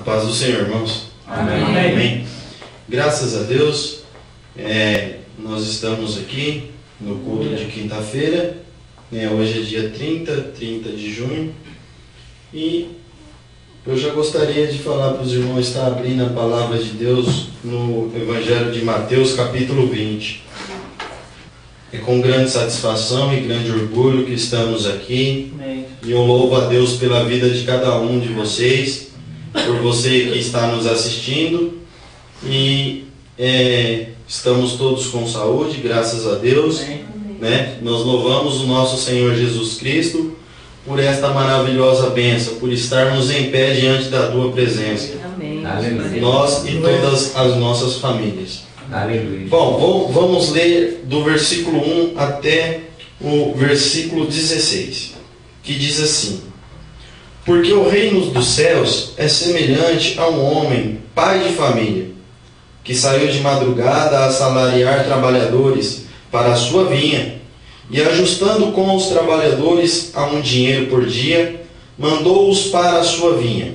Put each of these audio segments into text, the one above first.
paz do Senhor, irmãos. Amém. Amém. Graças a Deus, nós estamos aqui no culto de quinta-feira. Hoje é dia 30 de junho. E eu já gostaria de falar para os irmãos estar abrindo a palavra de Deus no Evangelho de Mateus, capítulo 20. É com grande satisfação e grande orgulho que estamos aqui. Amém. E eu louvo a Deus pela vida de cada um de vocês, por você que está nos assistindo. E estamos todos com saúde, graças a Deus. Né? Nós louvamos o nosso Senhor Jesus Cristo por esta maravilhosa bênção, por estarmos em pé diante da tua presença. Amém. Aleluia. Nós e todas as nossas famílias. Aleluia. Bom, vamos ler do versículo 1 até o versículo 16, que diz assim: Porque o reino dos céus é semelhante a um homem, pai de família, que saiu de madrugada a assalariar trabalhadores para a sua vinha, e ajustando com os trabalhadores a um dinheiro por dia, mandou-os para a sua vinha.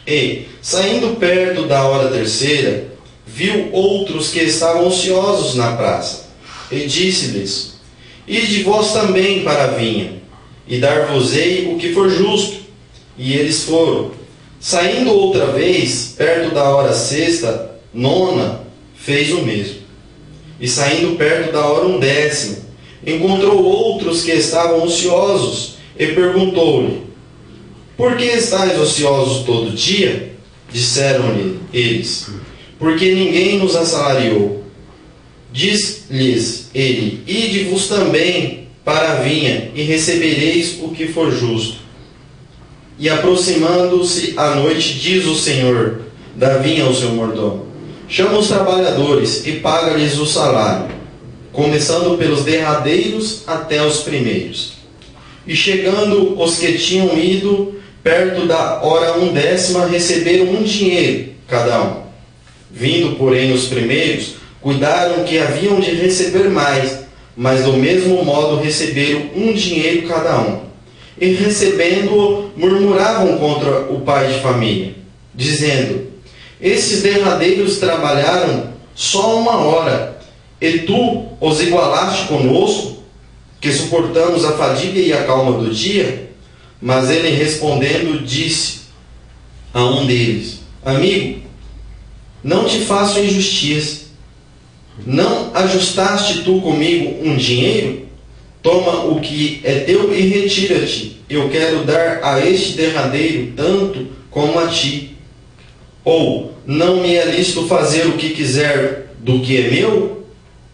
E, saindo perto da hora terceira, viu outros que estavam ociosos na praça, e disse-lhes: Ide vós também para a vinha, e dar-vos-ei o que for justo. E eles foram. Saindo outra vez, perto da hora sexta, nona, fez o mesmo. E saindo perto da hora 10ª, encontrou outros que estavam ociosos, e perguntou-lhe: Por que estáis ociosos todo dia? Disseram-lhe eles: Porque ninguém nos assalariou. Diz-lhes ele: Ide-vos também para a vinha, e recebereis o que for justo. E aproximando-se a noite, diz o Senhor da vinha ao seu mordomo: Chama os trabalhadores e paga-lhes o salário, começando pelos derradeiros até os primeiros. E chegando os que tinham ido perto da hora 10ª, receberam um dinheiro cada um. Vindo, porém, os primeiros, cuidaram que haviam de receber mais, mas do mesmo modo receberam um dinheiro cada um. E recebendo-o, murmuravam contra o pai de família, dizendo: Esses derradeiros trabalharam só 1 hora, e tu os igualaste conosco, que suportamos a fadiga e a calma do dia? Mas ele respondendo disse a um deles: Amigo, não te faço injustiça. Não ajustaste tu comigo um dinheiro? Toma o que é teu e retira-te. Eu quero dar a este derradeiro tanto como a ti. Ou não me é lícito fazer o que quiser do que é meu?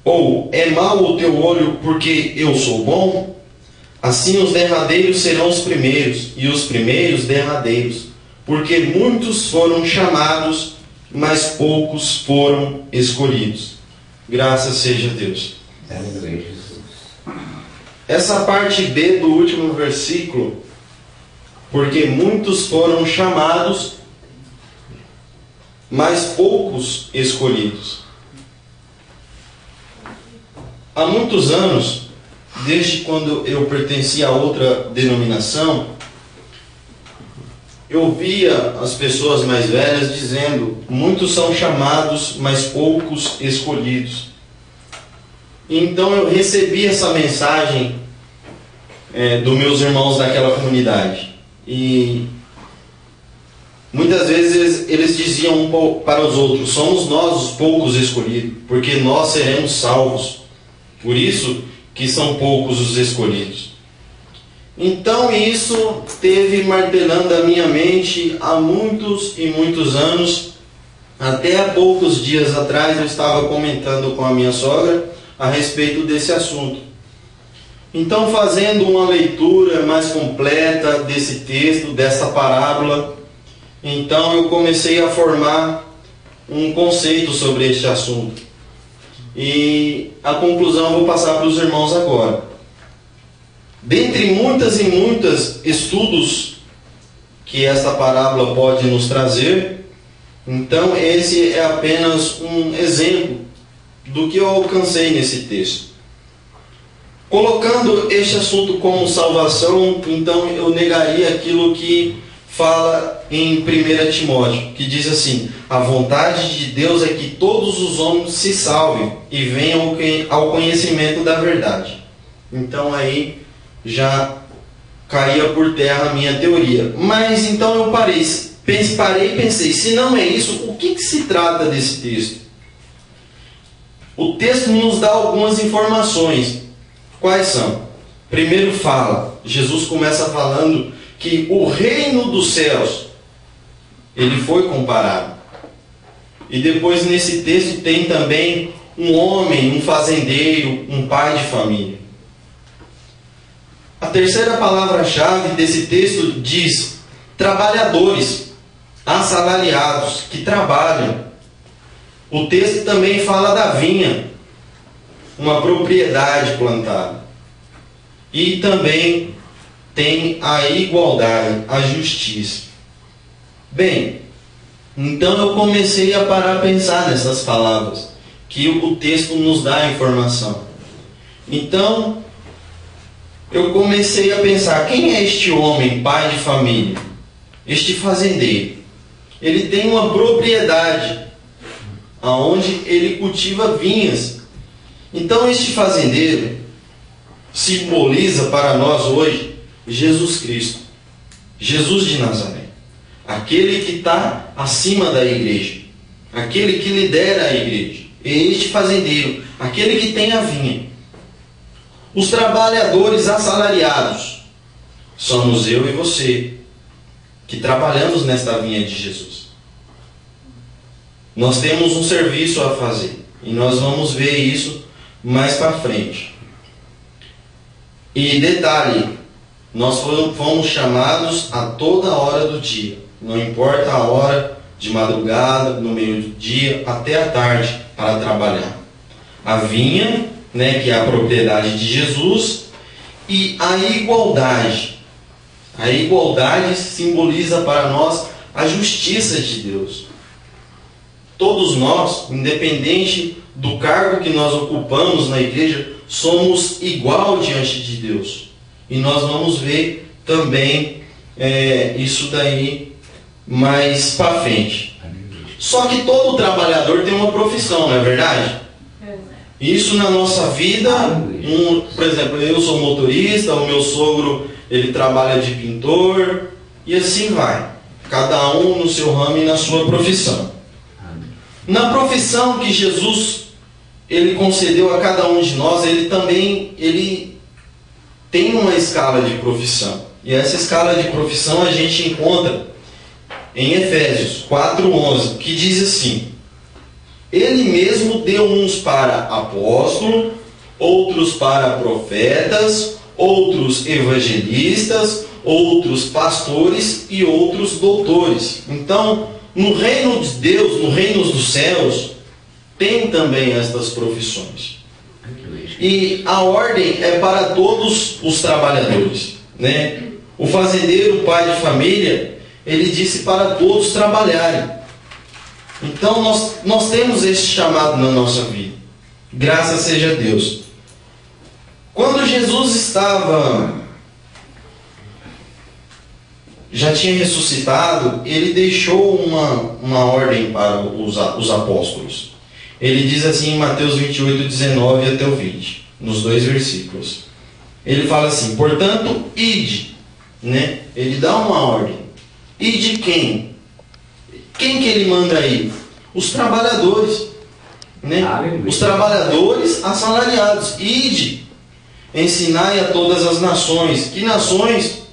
Ou é mau o teu olho porque eu sou bom? Assim os derradeiros serão os primeiros, e os primeiros derradeiros. Porque muitos foram chamados, mas poucos foram escolhidos. Graças seja a Deus. Aleluia, Jesus. Essa parte B do último versículo: porque muitos foram chamados, mas poucos escolhidos. Há muitos anos, desde quando eu pertencia a outra denominação, eu via as pessoas mais velhas dizendo: muitos são chamados, mas poucos escolhidos. Então eu recebi essa mensagem dos meus irmãos daquela comunidade. E muitas vezes eles diziam para os outros: somos nós os poucos escolhidos, porque nós seremos salvos. Por isso que são poucos os escolhidos. Então isso teve martelando a minha mente há muitos e muitos anos. Até há poucos dias atrás eu estava comentando com a minha sogra a respeito desse assunto. Então, fazendo uma leitura mais completa desse texto, dessa parábola, então eu comecei a formar um conceito sobre este assunto. E a conclusão eu vou passar para os irmãos agora. Dentre muitas e muitos estudos que esta parábola pode nos trazer, então esse é apenas um exemplo do que eu alcancei nesse texto. Colocando este assunto como salvação, então eu negaria aquilo que fala em 1 Timóteo, que diz assim: a vontade de Deus é que todos os homens se salvem e venham ao conhecimento da verdade. Então aí já caía por terra a minha teoria. Mas então eu parei e pensei, se não é isso, o que se trata desse texto? O texto nos dá algumas informações. Quais são? Primeiro Jesus começa falando que o reino dos céus, ele foi comparado. E depois nesse texto tem também um homem, um fazendeiro, um pai de família. A terceira palavra-chave desse texto diz trabalhadores, assalariados, que trabalham. O texto também fala da vinha, uma propriedade plantada. E também tem a igualdade, a justiça. Bem, então eu comecei a parar a pensar nessas palavras, que o texto nos dá a informação. Então, eu comecei a pensar, quem é este homem, pai de família? Este fazendeiro. Ele tem uma propriedade, onde ele cultiva vinhas. Então, este fazendeiro simboliza para nós hoje Jesus Cristo, Jesus de Nazaré, aquele que está acima da igreja, aquele que lidera a igreja. E este fazendeiro, aquele que tem a vinha. Os trabalhadores assalariados somos eu e você, que trabalhamos nesta vinha de Jesus. Nós temos um serviço a fazer, e nós vamos ver isso mais para frente. E detalhe, nós fomos chamados a toda hora do dia, não importa a hora, de madrugada, no meio do dia, até a tarde, para trabalhar. A vinha, que é a propriedade de Jesus, e a igualdade. A igualdade simboliza para nós a justiça de Deus. Todos nós, independente do cargo que nós ocupamos na igreja, somos igual diante de Deus. E nós vamos ver também isso daí mais para frente. Só que todo trabalhador tem uma profissão, não é verdade? Isso na nossa vida, por exemplo, eu sou motorista, o meu sogro ele trabalha de pintor, e assim vai. Cada um no seu ramo e na sua profissão. Na profissão que Jesus ele concedeu a cada um de nós, ele tem uma escala de profissão. E essa escala de profissão a gente encontra em Efésios 4:11, que diz assim: Ele mesmo deu uns para apóstolos, outros para profetas, outros evangelistas, outros pastores e outros doutores. Então, no reino de Deus, no reino dos céus, tem também estas profissões. E a ordem é para todos os trabalhadores, O fazendeiro, o pai de família, ele disse para todos trabalharem. Então nós temos esse chamado na nossa vida. Graças seja a Deus. Quando Jesus já tinha ressuscitado, ele deixou uma ordem para os apóstolos. Ele diz assim em Mateus 28:19 até o 20, nos 2 versículos. Ele fala assim: portanto, ide, Ele dá uma ordem. Ide quem? Quem que ele manda ir? Os trabalhadores, Os trabalhadores assalariados. Ide, ensinai a todas as nações. Que nações?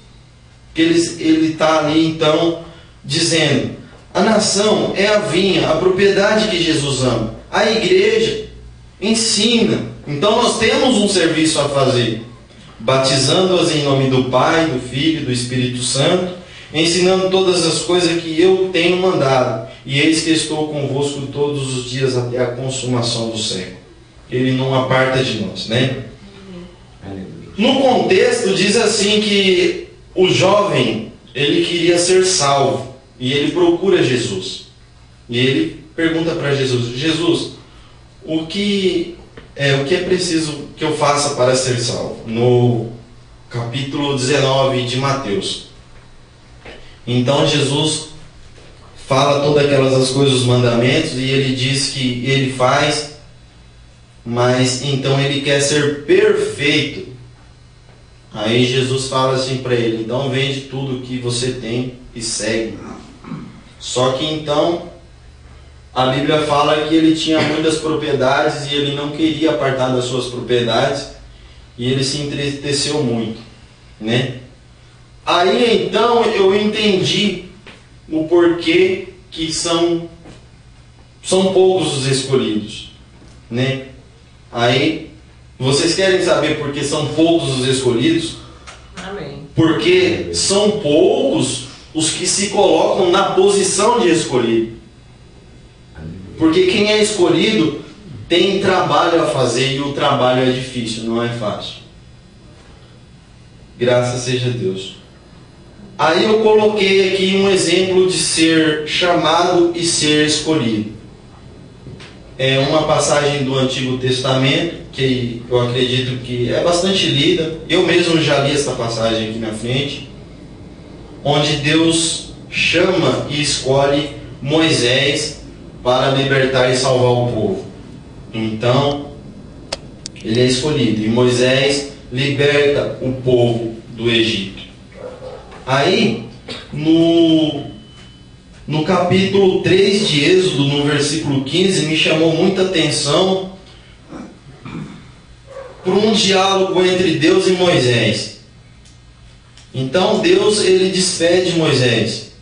Que ele está ali então dizendo: a nação é a vinha, a propriedade que Jesus ama. A igreja ensina. Então nós temos um serviço a fazer, batizando-as em nome do Pai, do Filho e do Espírito Santo, ensinando todas as coisas que eu tenho mandado, e eis que estou convosco todos os dias até a consumação do século. Ele não aparta de nós, No contexto diz assim que o jovem, ele queria ser salvo, e ele procura Jesus. E ele pergunta para Jesus: Jesus, o que é preciso que eu faça para ser salvo? No capítulo 19 de Mateus. Então Jesus fala todas aquelas coisas, os mandamentos, e ele diz que ele faz, mas então ele quer ser perfeito. Aí Jesus fala assim para ele: então vende tudo que você tem e segue. Só que então a Bíblia fala que ele tinha muitas propriedades e ele não queria apartar das suas propriedades, e ele se entristeceu muito, né? Aí então eu entendi o porquê que são poucos os escolhidos, né? Aí vocês querem saber por que são poucos os escolhidos? Amém. Porque são poucos os que se colocam na posição de escolhido. Porque quem é escolhido tem trabalho a fazer, e o trabalho é difícil, não é fácil. Graças seja Deus. Aí eu coloquei aqui um exemplo de ser chamado e ser escolhido. É uma passagem do Antigo Testamento, que eu acredito que é bastante lida. Eu mesmo já li essa passagem aqui na frente, onde Deus chama e escolhe Moisés para libertar e salvar o povo. Então, ele é escolhido, e Moisés liberta o povo do Egito. Aí, no capítulo 3 de Êxodo, no versículo 15, me chamou muita atenção por um diálogo entre Deus e Moisés. Então Deus, ele despede Moisés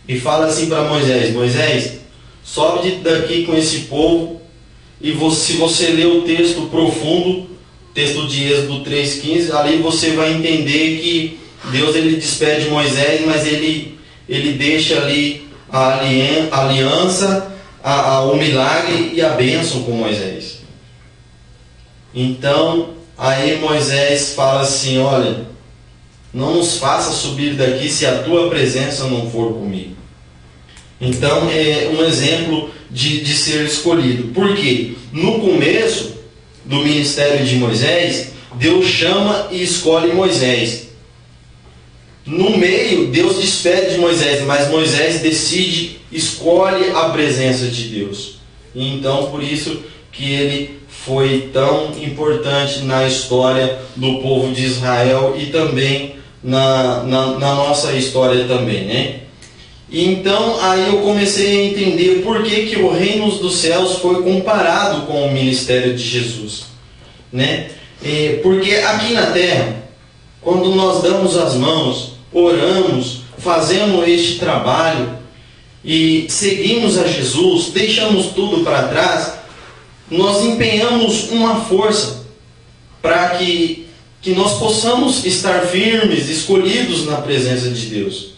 e fala assim para Moisés: Moisés, sobe daqui com esse povo, e se você ler o texto profundo, texto de Êxodo 3,15, ali você vai entender que Deus, ele despede Moisés, mas ele deixa ali a aliança, o milagre e a bênção com Moisés. Então, aí Moisés fala assim: olha, não nos faça subir daqui se a tua presença não for comigo. Então, é um exemplo de ser escolhido. Por quê? No começo do ministério de Moisés, Deus chama e escolhe Moisés. No meio, Deus despede de Moisés, mas Moisés decide, escolhe a presença de Deus. E então, por isso que ele foi tão importante na história do povo de Israel e também na nossa história também, né? E então, aí eu comecei a entender por que o reino dos céus foi comparado com o ministério de Jesus, né? Porque aqui na terra, quando nós damos as mãos, oramos, fazemos este trabalho e seguimos a Jesus, deixamos tudo para trás, nós empenhamos uma força para que nós possamos estar firmes, escolhidos na presença de Deus.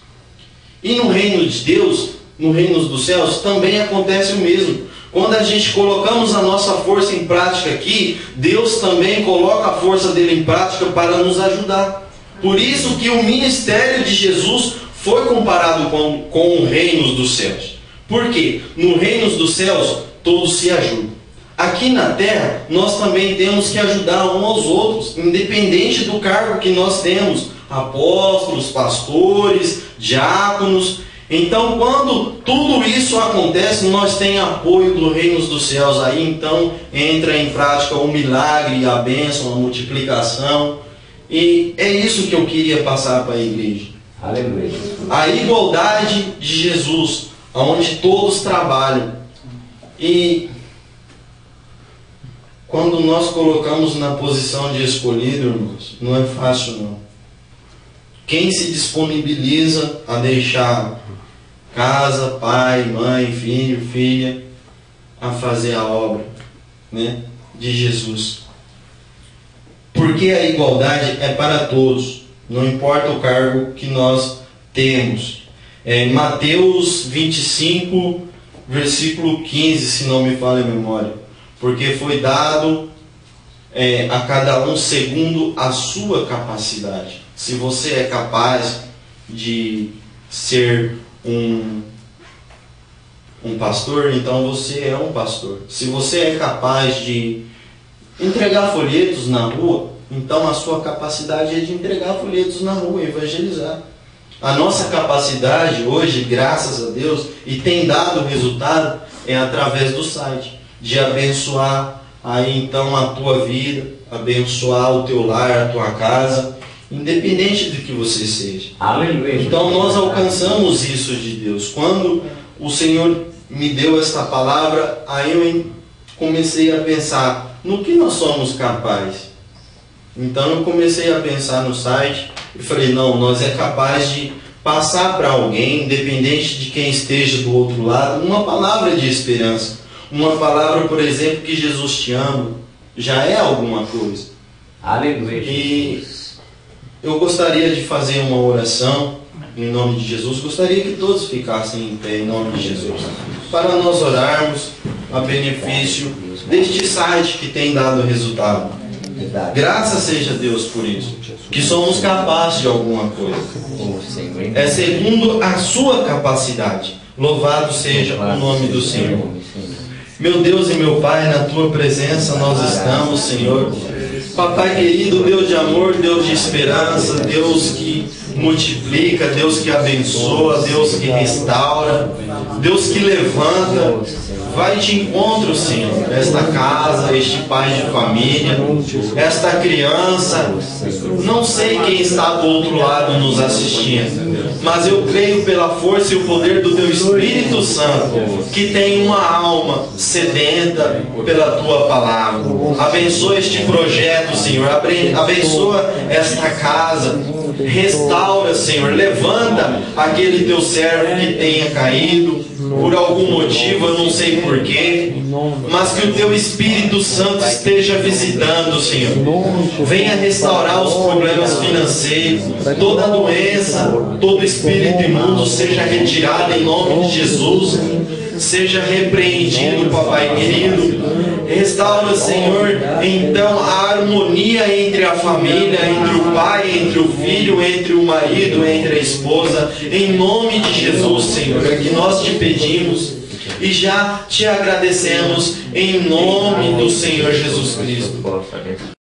E no reino de Deus, no reino dos céus, também acontece o mesmo. Quando a gente colocamos a nossa força em prática aqui, Deus também coloca a força dele em prática para nos ajudar. Por isso que o ministério de Jesus foi comparado com o reino dos céus. Por quê? No reino dos céus, todos se ajudam. Aqui na terra, nós também temos que ajudar uns aos outros, independente do cargo que nós temos. Apóstolos, pastores, diáconos. Então, quando tudo isso acontece, nós temos apoio do reino dos céus. Aí então entra em prática o milagre, a bênção, a multiplicação. E é isso que eu queria passar para a igreja. Aleluia. A igualdade de Jesus, onde todos trabalham. E quando nós colocamos na posição de escolhido, irmãos, não é fácil não. Quem se disponibiliza a deixar casa, pai, mãe, filho, filha, a fazer a obra, né, de Jesus? Porque a igualdade é para todos, não importa o cargo que nós temos. Mateus 25, versículo 15, se não me falha a memória. Porque foi dado a cada um segundo a sua capacidade. Se você é capaz de ser um pastor, então você é um pastor. Se você é capaz de entregar folhetos na rua, então a sua capacidade é de entregar folhetos na rua, evangelizar. A nossa capacidade hoje, graças a Deus, e tem dado resultado, é através do site, de abençoar aí então a tua vida, abençoar o teu lar, a tua casa, independente do que você seja. Aleluia. Então nós alcançamos isso de Deus. Quando o Senhor me deu esta palavra, aí eu comecei a pensar no que nós somos capazes. Então eu comecei a pensar no site e falei, não, nós é capaz de passar para alguém, independente de quem esteja do outro lado, uma palavra de esperança. Uma palavra, por exemplo, que Jesus te ama, já é alguma coisa. Aleluia. E eu gostaria de fazer uma oração em nome de Jesus. Gostaria que todos ficassem em pé em nome de Jesus, para nós orarmos a benefício deste site que tem dado resultado. Graças seja Deus por isso, que somos capazes de alguma coisa. É segundo a sua capacidade. Louvado seja o nome do Senhor. Meu Deus e meu Pai, na tua presença nós estamos, Senhor. Papai querido, Deus de amor, Deus de esperança, Deus que multiplica, Deus que abençoa, Deus que restaura, Deus que levanta. Vai de encontro, Senhor, esta casa, este pai de família, esta criança. Não sei quem está do outro lado nos assistindo, mas eu creio pela força e o poder do Teu Espírito Santo, que tem uma alma sedenta pela Tua palavra. Abençoa este projeto, Senhor. Abençoa esta casa. Restaura, Senhor. Levanta aquele Teu servo que tenha caído por algum motivo, eu não sei porquê, mas que o Teu Espírito Santo esteja visitando, Senhor. Venha restaurar os problemas financeiros, toda doença, todo espírito imundo seja retirado em nome de Jesus. Seja repreendido, Papai querido. Restaura, Senhor, então a harmonia entre a família, entre o pai, entre o filho, entre o marido, entre a esposa. Em nome de Jesus, Senhor, é que nós te pedimos e já te agradecemos em nome do Senhor Jesus Cristo.